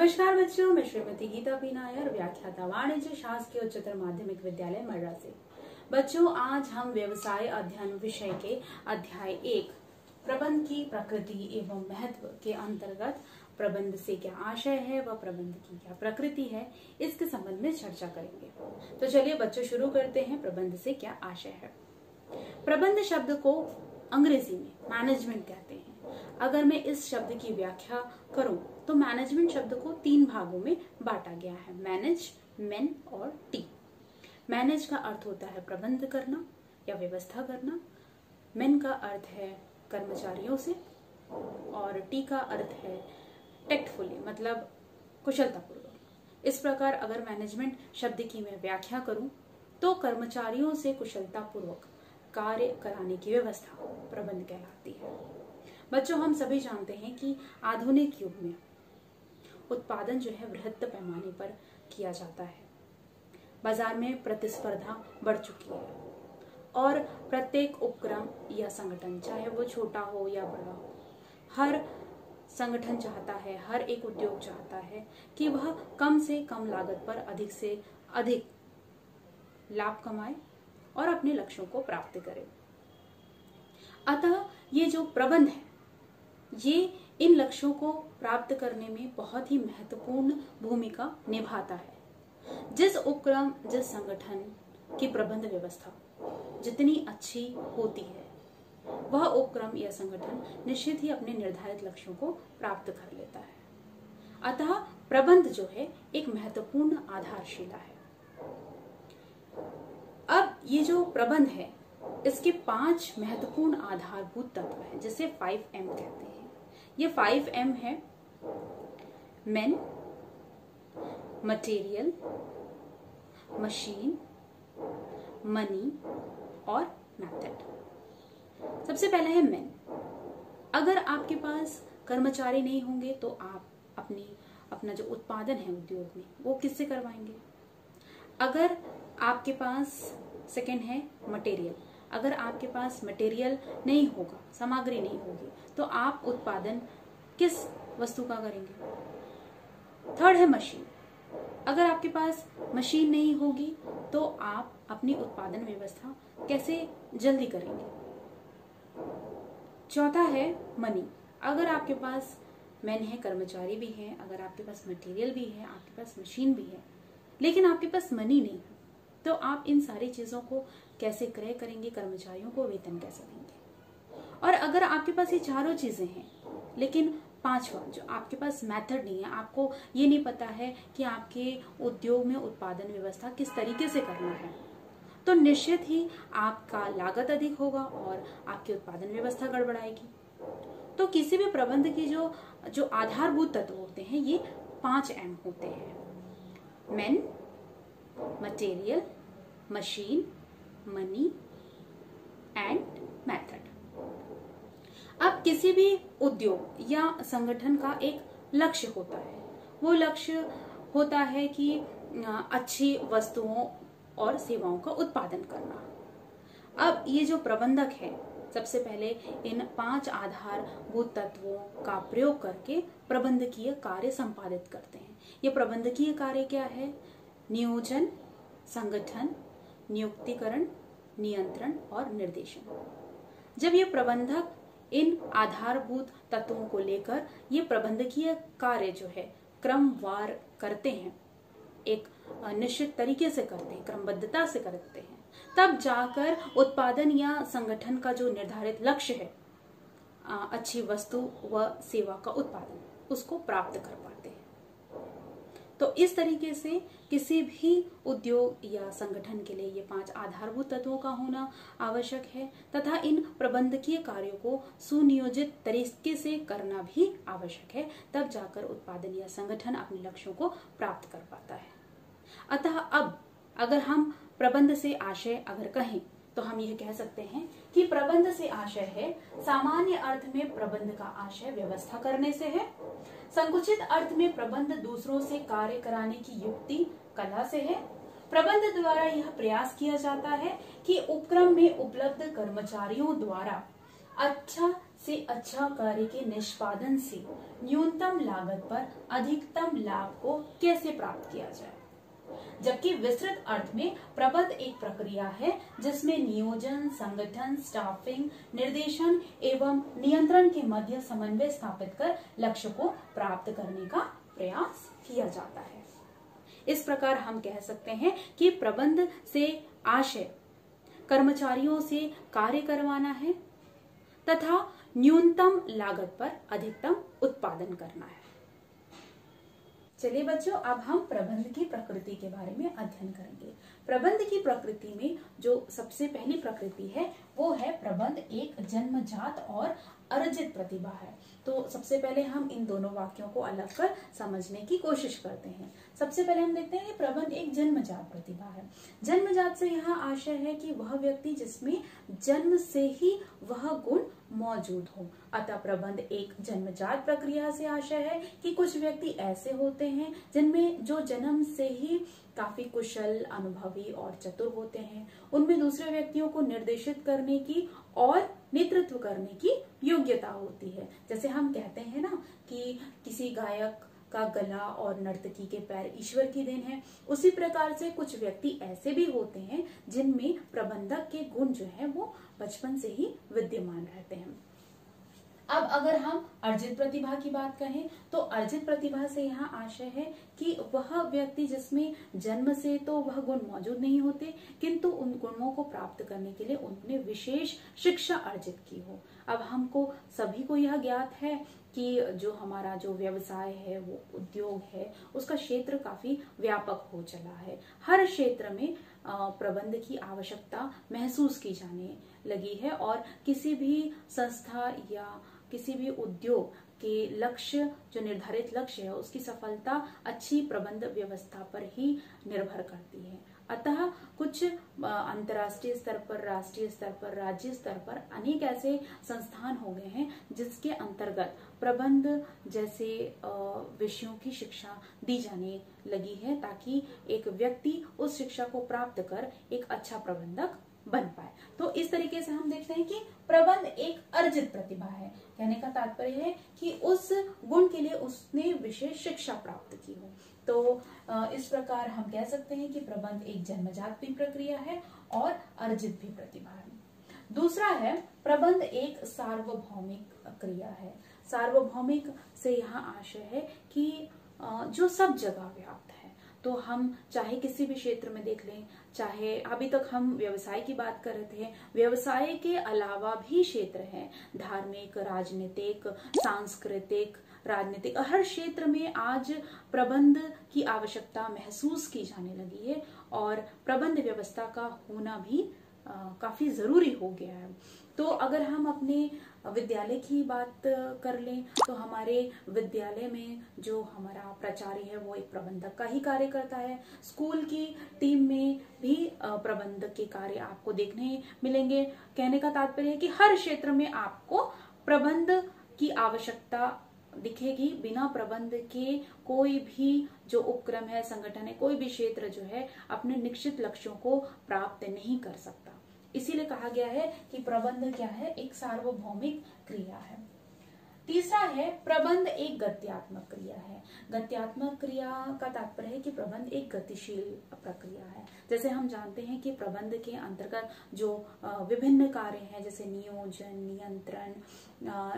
नमस्कार बच्चों, मैं श्रीमती गीता पी नायर, व्याख्याता वाणिज्य शासकीय उच्चतर माध्यमिक विद्यालय मर्रा से। बच्चों, आज हम व्यवसाय अध्ययन विषय के अध्याय 1 प्रबंध की प्रकृति एवं महत्व के अंतर्गत प्रबंध से क्या आशय है व प्रबंध की क्या प्रकृति है, इसके संबंध में चर्चा करेंगे। तो चलिए बच्चों शुरू करते हैं। प्रबंध से क्या आशय है। प्रबंध शब्द को अंग्रेजी में मैनेजमेंट कहते हैं। अगर मैं इस शब्द की व्याख्या करूं तो मैनेजमेंट शब्द को 3 भागों में बांटा गया है, मैनेज, मेन और टी। मैनेज का अर्थ होता है प्रबंध करना या व्यवस्था करना, मेन का अर्थ है कर्मचारियों से और टी का अर्थ है टेक्टफुली, मतलब कुशलतापूर्वक। इस प्रकार अगर मैनेजमेंट शब्द की मैं व्याख्या करूं तो कर्मचारियों से कुशलतापूर्वक कार्य कराने की व्यवस्था प्रबंध कहलाती है। बच्चों, हम सभी जानते हैं कि आधुनिक युग में उत्पादन जो है वृहद पैमाने पर किया जाता है। बाजार में प्रतिस्पर्धा बढ़ चुकी है और प्रत्येक उपक्रम या संगठन, चाहे वो छोटा हो या बड़ा हो, हर संगठन चाहता है, हर एक उद्योग चाहता है कि वह कम से कम लागत पर अधिक से अधिक लाभ कमाए और अपने लक्ष्यों को प्राप्त करे। अतः ये जो प्रबंध है ये इन लक्ष्यों को प्राप्त करने में बहुत ही महत्वपूर्ण भूमिका निभाता है। जिस उपक्रम, जिस संगठन की प्रबंध व्यवस्था जितनी अच्छी होती है, वह उपक्रम या संगठन निश्चित ही अपने निर्धारित लक्ष्यों को प्राप्त कर लेता है। अतः प्रबंध जो है एक महत्वपूर्ण आधारशिला है। अब ये जो प्रबंध है इसके 5 महत्वपूर्ण आधारभूत तत्व हैं, जिसे 5M कहते हैं। ये 5M है मैन, मटेरियल, मशीन, मनी और मेथड। सबसे पहला है मैन। अगर आपके पास कर्मचारी नहीं होंगे तो आप अपना जो उत्पादन है उद्योग में वो किससे करवाएंगे। अगर आपके पास सेकंड है मटेरियल। अगर आपके पास मटेरियल नहीं होगा, सामग्री नहीं होगी, तो आप उत्पादन किस वस्तु का करेंगे। थर्ड है मशीन। अगर आपके पास मशीन नहीं होगी तो आप अपनी उत्पादन व्यवस्था कैसे जल्दी करेंगे। चौथा है मनी। अगर आपके पास मैन है, कर्मचारी भी है, अगर आपके पास मटेरियल भी है, आपके पास मशीन भी है, लेकिन आपके पास मनी नहीं है, तो आप इन सारी चीजों को कैसे क्रय करेंगे, कर्मचारियों को वेतन कैसे देंगे। और अगर आपके पास ये चारों चीजें हैं लेकिन पांचवा जो आपके पास मेथड नहीं है, आपको ये नहीं पता है कि आपके उद्योग में उत्पादन व्यवस्था किस तरीके से करना है, तो निश्चित ही आपका लागत अधिक होगा और आपकी उत्पादन व्यवस्था गड़बड़ाएगी। तो किसी भी प्रबंध की जो आधारभूत तत्व होते हैं ये 5M होते हैं, man, material, machine, money and method. अब किसी भी उद्योग या संगठन का एक लक्ष्य होता है। वो लक्ष्य होता है कि अच्छी वस्तुओं और सेवाओं का उत्पादन करना। अब ये जो प्रबंधक है सबसे पहले इन 5 आधारभूत तत्वों का प्रयोग करके प्रबंधकीय कार्य संपादित करते हैं। ये प्रबंधकीय कार्य क्या है? नियोजन, संगठन, नियुक्तिकरण, नियंत्रण और निर्देशन। जब ये प्रबंधक इन आधारभूत तत्वों को लेकर ये प्रबंधकीय कार्य जो है क्रमवार करते हैं, एक निश्चित तरीके से करते हैं, क्रमबद्धता से करते हैं, तब जाकर उत्पादन या संगठन का जो निर्धारित लक्ष्य है, अच्छी वस्तु व सेवा का उत्पादन, उसको प्राप्त कर पाते हैं। तो इस तरीके से किसी भी उद्योग या संगठन के लिए ये 5 आधारभूत तत्वों का होना आवश्यक है तथा इन प्रबंधकीय कार्यों को सुनियोजित तरीके से करना भी आवश्यक है, तब जाकर उत्पादन या संगठन अपने लक्ष्यों को प्राप्त कर पाता है। अतः अब अगर हम प्रबंध से आशय अगर कहें तो हम यह कह सकते हैं कि प्रबंध से आशय है, सामान्य अर्थ में प्रबंध का आशय व्यवस्था करने से है। संकुचित अर्थ में प्रबंध दूसरों से कार्य कराने की युक्ति, कला से है। प्रबंध द्वारा यह प्रयास किया जाता है कि उपक्रम में उपलब्ध कर्मचारियों द्वारा अच्छा से अच्छा कार्य के निष्पादन से न्यूनतम लागत पर अधिकतम लाभ को कैसे प्राप्त किया जाए। जबकि विस्तृत अर्थ में प्रबंध एक प्रक्रिया है जिसमें नियोजन, संगठन, स्टाफिंग, निर्देशन एवं नियंत्रण के मध्य समन्वय स्थापित कर लक्ष्य को प्राप्त करने का प्रयास किया जाता है। इस प्रकार हम कह सकते हैं कि प्रबंध से आशय कर्मचारियों से कार्य करवाना है तथा न्यूनतम लागत पर अधिकतम उत्पादन करना है। चलिए बच्चों, अब हम प्रबंध की प्रकृति के बारे में अध्ययन करेंगे। प्रबंध की प्रकृति में जो सबसे पहली प्रकृति है वो है प्रबंध एक जन्मजात और अर्जित प्रतिभा है। तो सबसे पहले हम इन दोनों वाक्यों को अलग कर समझने की कोशिश करते हैं। सबसे पहले हम देखते हैं कि प्रबंध एक जन्मजात प्रतिभा है। जन्मजात से यहाँ आशय है कि वह व्यक्ति जिसमें जन्म से ही वह गुण मौजूद हो। अतः प्रबंध एक जन्मजात प्रक्रिया से आशय है कि कुछ व्यक्ति ऐसे होते हैं जिनमें जो जन्म से ही काफी कुशल, अनुभवी और चतुर होते हैं। उनमें दूसरे व्यक्तियों को निर्देशित करने की और नेतृत्व करने की योग्यता होती है। जैसे हम कहते हैं ना कि किसी गायक का गला और नर्तकी के पैर ईश्वर की देन है, उसी प्रकार से कुछ व्यक्ति ऐसे भी होते हैं जिनमें प्रबंधक के गुण जो है वो बचपन से ही विद्यमान रहते हैं। अब अगर हम अर्जित प्रतिभा की बात कहें तो अर्जित प्रतिभा से यहाँ आशय है कि वह व्यक्ति जिसमें जन्म से तो वह गुण मौजूद नहीं होते, किंतु उन गुणों को प्राप्त करने के लिए उन्होंने विशेष शिक्षा अर्जित की हो। अब हमको सभी को यह ज्ञात है कि जो हमारा जो व्यवसाय है, वो उद्योग है, उसका क्षेत्र काफी व्यापक हो चला है। हर क्षेत्र में प्रबंध की आवश्यकता महसूस की जाने लगी है और किसी भी संस्था या किसी भी उद्योग के लक्ष्य, जो निर्धारित लक्ष्य है, उसकी सफलता अच्छी प्रबंध व्यवस्था पर ही निर्भर करती है। अतः कुछ अंतर्राष्ट्रीय स्तर पर, राष्ट्रीय स्तर पर, राज्य स्तर पर अनेक ऐसे संस्थान हो गए हैं जिसके अंतर्गत प्रबंध जैसे विषयों की शिक्षा दी जाने लगी है ताकि एक व्यक्ति उस शिक्षा को प्राप्त कर एक अच्छा प्रबंधक बन पाए। तो इस तरीके से हम देखते हैं कि प्रबंध एक अर्जित प्रतिभा है। कहने का तात्पर्य है कि उस गुण के लिए उसने विशेष शिक्षा प्राप्त की हो। तो इस प्रकार हम कह सकते हैं कि प्रबंध एक जन्मजात भी प्रक्रिया है और अर्जित भी प्रतिभा है। दूसरा है प्रबंध एक सार्वभौमिक क्रिया है। सार्वभौमिक से यहाँ आशय है कि जो सब जगह व्याप्त है। तो हम चाहे किसी भी क्षेत्र में देख लें, चाहे अभी तक हम व्यवसाय की बात कर रहे थे, व्यवसाय के अलावा भी क्षेत्र हैं, धार्मिक, राजनीतिक, सांस्कृतिक, राजनीतिक, हर क्षेत्र में आज प्रबंध की आवश्यकता महसूस की जाने लगी है और प्रबंध व्यवस्था का होना भी काफी जरूरी हो गया है। तो अगर हम अपने विद्यालय की बात कर लें तो हमारे विद्यालय में जो हमारा प्राचार्य है वो एक प्रबंधक का ही कार्य करता है। स्कूल की टीम में भी प्रबंधक के कार्य आपको देखने मिलेंगे। कहने का तात्पर्य है कि हर क्षेत्र में आपको प्रबंध की आवश्यकता दिखेगी। बिना प्रबंध के कोई भी जो उपक्रम है, संगठन है, कोई भी क्षेत्र जो है अपने निश्चित लक्ष्यों को प्राप्त नहीं कर सकता। इसीलिए कहा गया है कि प्रबंध क्या है, एक सार्वभौमिक क्रिया है। तीसरा है प्रबंध एक गत्यात्मक क्रिया है। गत्यात्मक क्रिया का तात्पर्य है कि प्रबंध एक गतिशील प्रक्रिया है। जैसे हम जानते हैं कि प्रबंध के अंतर्गत जो विभिन्न कार्य हैं, जैसे नियोजन, नियंत्रण,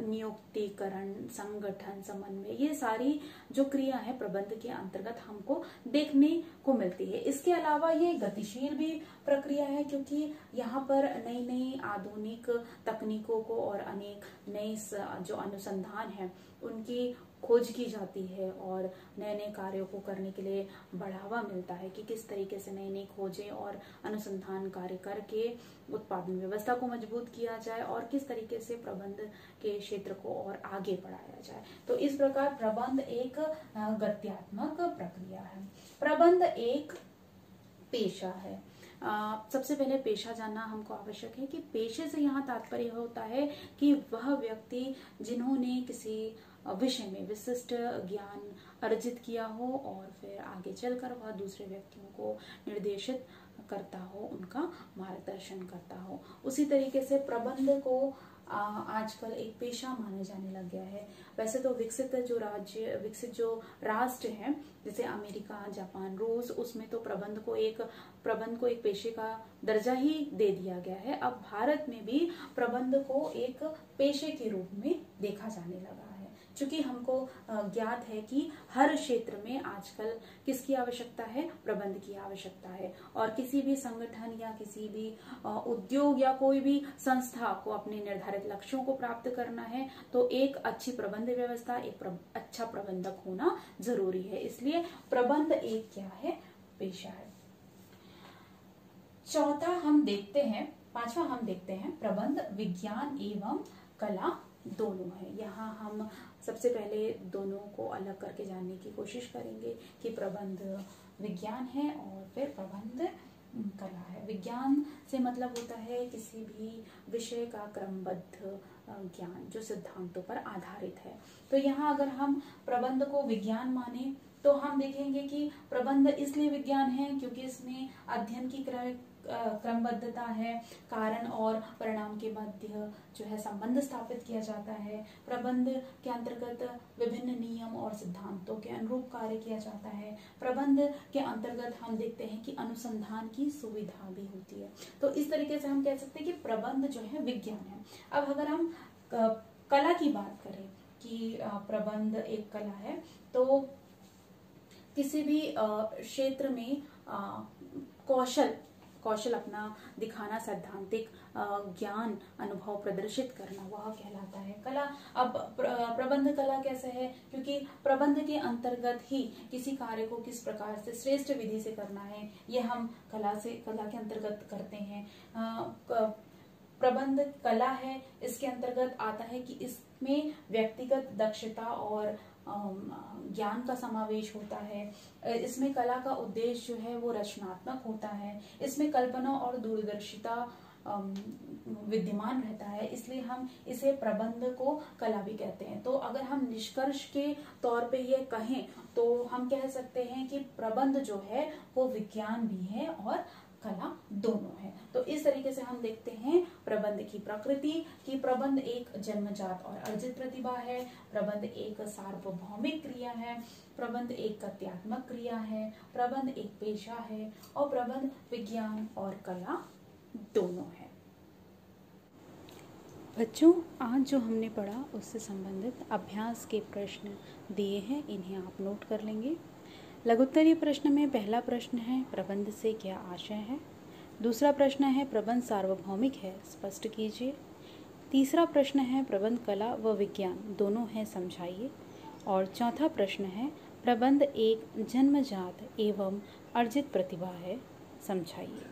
नियुक्तिकरण, संगठन, समन्वय, ये सारी जो क्रिया है प्रबंध के अंतर्गत हमको देखने को मिलती है। इसके अलावा ये गतिशील भी प्रक्रिया है क्योंकि यहाँ पर नई नई आधुनिक तकनीकों को और अनेक नए जो अनुसंधान है उनकी खोज की जाती है और नए नए कार्यों को करने के लिए बढ़ावा मिलता है कि किस तरीके से नई नई खोजें और अनुसंधान कार्य करके उत्पादन व्यवस्था को मजबूत किया जाए और किस तरीके से प्रबंध के क्षेत्र को और आगे बढ़ाया जाए। तो इस प्रकार प्रबंध एक गत्यात्मक प्रक्रिया है। प्रबंध एक पेशा है। सबसे पहले पेशा जानना हमको आवश्यक है कि पेशे से यहाँ तात्पर्य होता है कि वह व्यक्ति जिन्होंने किसी विषय में विशिष्ट ज्ञान अर्जित किया हो और फिर आगे चलकर वह दूसरे व्यक्तियों को निर्देशित करता हो, उनका मार्गदर्शन करता हो। उसी तरीके से प्रबंध को आजकल एक पेशा माना जाने लग गया है। वैसे तो विकसित जो राष्ट्र हैं जैसे अमेरिका, जापान, रूस, उसमें तो प्रबंध को एक पेशे का दर्जा ही दे दिया गया है। अब भारत में भी प्रबंध को एक पेशे के रूप में देखा जाने लगा है, क्योंकि हमको ज्ञात है कि हर क्षेत्र में आजकल किसकी आवश्यकता है, प्रबंध की आवश्यकता है। और किसी भी संगठन या किसी भी उद्योग या कोई भी संस्था को अपने निर्धारित लक्ष्यों को प्राप्त करना है तो एक अच्छी प्रबंध व्यवस्था, एक अच्छा प्रबंधक होना जरूरी है। इसलिए प्रबंध एक क्या है, पेशा है। पांचवा हम देखते हैं प्रबंध विज्ञान एवं कला दोनों है। यहाँ हम सबसे पहले दोनों को अलग करके जानने की कोशिश करेंगे कि प्रबंध विज्ञान है और फिर प्रबंध कला है। विज्ञान से मतलब होता है किसी भी विषय का क्रमबद्ध ज्ञान जो सिद्धांतों पर आधारित है। तो यहाँ अगर हम प्रबंध को विज्ञान माने तो हम देखेंगे कि प्रबंध इसलिए विज्ञान है क्योंकि इसमें अध्ययन की क्रमबद्धता है, कारण और परिणाम के मध्य जो है संबंध स्थापित किया जाता है। प्रबंध के अंतर्गत विभिन्न नियम और सिद्धांतों के अनुरूप कार्य किया जाता है। प्रबंध के अंतर्गत हम देखते हैं कि अनुसंधान की सुविधा भी होती है। तो इस तरीके से हम कह सकते हैं कि प्रबंध जो है विज्ञान है। अब अगर हम कला की बात करें कि प्रबंध एक कला है, तो किसी भी क्षेत्र में कौशल अपना दिखाना, सैद्धांतिक ज्ञान अनुभव प्रदर्शित करना, वह कहलाता है कला। अब प्रबंध कला कैसे है, क्योंकि प्रबंध के अंतर्गत ही किसी कार्य को किस प्रकार से श्रेष्ठ विधि से करना है, यह हम कला के अंतर्गत करते हैं। प्रबंध कला है, इसके अंतर्गत आता है कि इसमें व्यक्तिगत दक्षता और ज्ञान का समावेश होता है। इसमें कला का उद्देश्य जो है वो रचनात्मक होता है। इसमें कल्पना और दूरदर्शिता विद्यमान रहता है, इसलिए हम इसे प्रबंध को कला भी कहते हैं। तो अगर हम निष्कर्ष के तौर पे ये कहें तो हम कह सकते हैं कि प्रबंध जो है वो विज्ञान भी है और कला दोनों है। तो इस तरीके से हम देखते हैं प्रबंध की प्रकृति कि प्रबंध एक जन्मजात और अर्जित प्रतिभा है, प्रबंध एक सार्वभौमिक क्रिया है, प्रबंध एक तथ्यात्मक क्रिया है, प्रबंध एक पेशा है और प्रबंध विज्ञान और कला दोनों है। बच्चों, आज जो हमने पढ़ा उससे संबंधित अभ्यास के प्रश्न दिए हैं, इन्हें आप नोट कर लेंगे। लघुत्तरीय प्रश्न में पहला प्रश्न है प्रबंध से क्या आशय है। दूसरा प्रश्न है प्रबंध सार्वभौमिक है, स्पष्ट कीजिए। तीसरा प्रश्न है प्रबंध कला व विज्ञान दोनों है, समझाइए। और चौथा प्रश्न है प्रबंध एक जन्मजात एवं अर्जित प्रतिभा है, समझाइए।